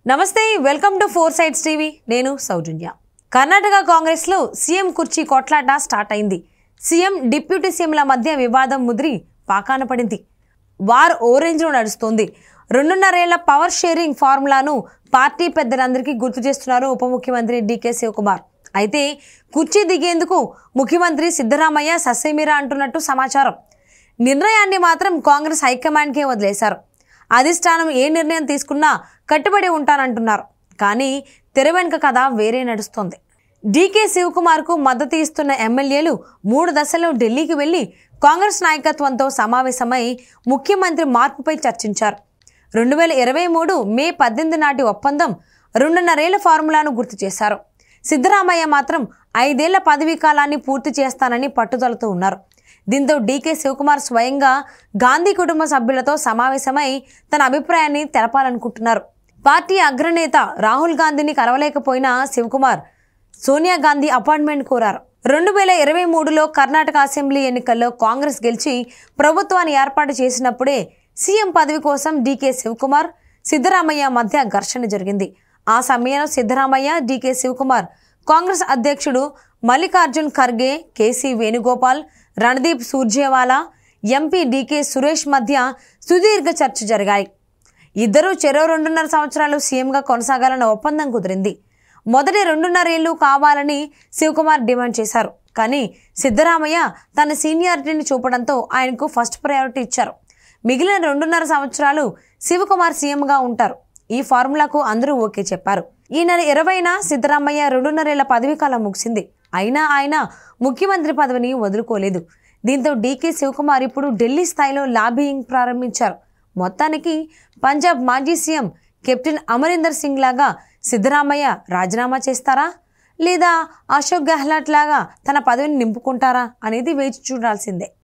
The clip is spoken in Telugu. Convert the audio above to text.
నమస్తే welcome to four sides TV నేను సౌజన్య కర్ణాటక కాంగ్రెస్ లో సీఎం కుర్చీ కొట్లాట స్టార్ట్ అయింది సీఎం డిప్యూటీ సీఎంల మధ్య వివాదం ముదిరి పాకాన పడింది వార్ ఓరెంజ్ లో నడుస్తుంది 2.5 ఏళ్ల పవర్ షేరింగ్ ఫార్ములాను పార్టీ పెద్దలందరికీ గుర్తు చేస్తున్నారు ఉప ముఖ్యమంత్రి డీకే శివకుమార్ అయితే కుర్చీ దిగేందుకు ముఖ్యమంత్రి సిద్ధరామయ్య ససేమిరా అంటున్నట్టు సమాచారం నిర్ణయాన్ని మాత్రం కాంగ్రెస్ హైకమాండ్కే వదిలేశారు అధిష్టానం ఏ నిర్ణయం తీసుకున్నా కట్టుబడి ఉంటానంటున్నారు కానీ తెర వెనుక కథ వేరే నడుస్తోంది డీకే శివకుమార్కు మద్దతు ఇస్తున్న ఎమ్మెల్యేలు 3 దశల్లో ఢిల్లీకి వెళ్లి కాంగ్రెస్ నాయకత్వంతో సమావేశమై ముఖ్యమంత్రి మార్పుపై చర్చించారు 2023 మే 18 నాటి ఒప్పందం 2.5 ఏళ్ల ఫార్ములాను గుర్తు చేశారు సిద్ధరామయ్య మాత్రం 5 ఏళ్ల పదవీ కాలాన్ని పూర్తి చేస్తానని పట్టుదలతో ఉన్నారు దీంతో డీకే శివకుమార్ స్వయంగా గాంధీ కుటుంబ సభ్యులతో సమావేశమై తన అభిప్రాయాన్ని తెలపాలనుకుంటున్నారు పార్టీ అగ్రనేత రాహుల్ గాంధీని కలవలేకపోయిన శివకుమార్ సోనియా గాంధీ అపాయింట్మెంట్ కోరారు 2023లో కర్ణాటక అసెంబ్లీ ఎన్నికల్లో కాంగ్రెస్ గెలిచి ప్రభుత్వాన్ని ఏర్పాటు చేసినప్పుడే సీఎం పదవి కోసం డీకే శివకుమార్ సిద్ధరామయ్య మధ్య ఘర్షణ జరిగింది ఆ సమయంలో సిద్ధరామయ్య డీకే శివకుమార్ కాంగ్రెస్ అధ్యక్షుడు Mallikarjun Kharge KC Venugopal Randeep Surjewala MP DK Suresh మధ్య సుదీర్ఘ చర్చ జరిగాయి ఇద్దరూ చెరో 2.5 సంవత్సరాలు సీఎంగా కొనసాగాలన్న ఒప్పందం కుదిరింది మొదటి 2.5 ఏళ్లు కావాలని శివకుమార్ డిమాండ్ చేశారు కానీ సిద్ధరామయ్య తన సీనియారిటీని చూపడంతో ఆయనకు ఫస్ట్ ప్రయారిటీ ఇచ్చారు మిగిలిన 2.5 సంవత్సరాలు శివకుమార్ సీఎంగా ఉంటారు ఈ ఫార్ములాకు అందరూ ఓకే చెప్పారు ఈ నెల 20న సిద్ధరామయ్య 2.5 ఏళ్ల పదవీ కాలం ముగిసింది అయినా ఆయన ముఖ్యమంత్రి పదవిని వదులుకోలేదు దీంతో డీకే శివకుమార్ ఇప్పుడు ఢిల్లీ స్థాయిలో లాబియింగ్ ప్రారంభించారు మొత్తానికి పంజాబ్ మాజీ సీఎం కెప్టెన్ అమరీందర్ సింగ్ లాగా సిద్ధరామయ్య రాజీనామా చేస్తారా లేదా అశోక్ గెహ్లాట్ లాగా తన పదవిని నింపుకుంటారా అనేది వేచి చూడాల్సిందే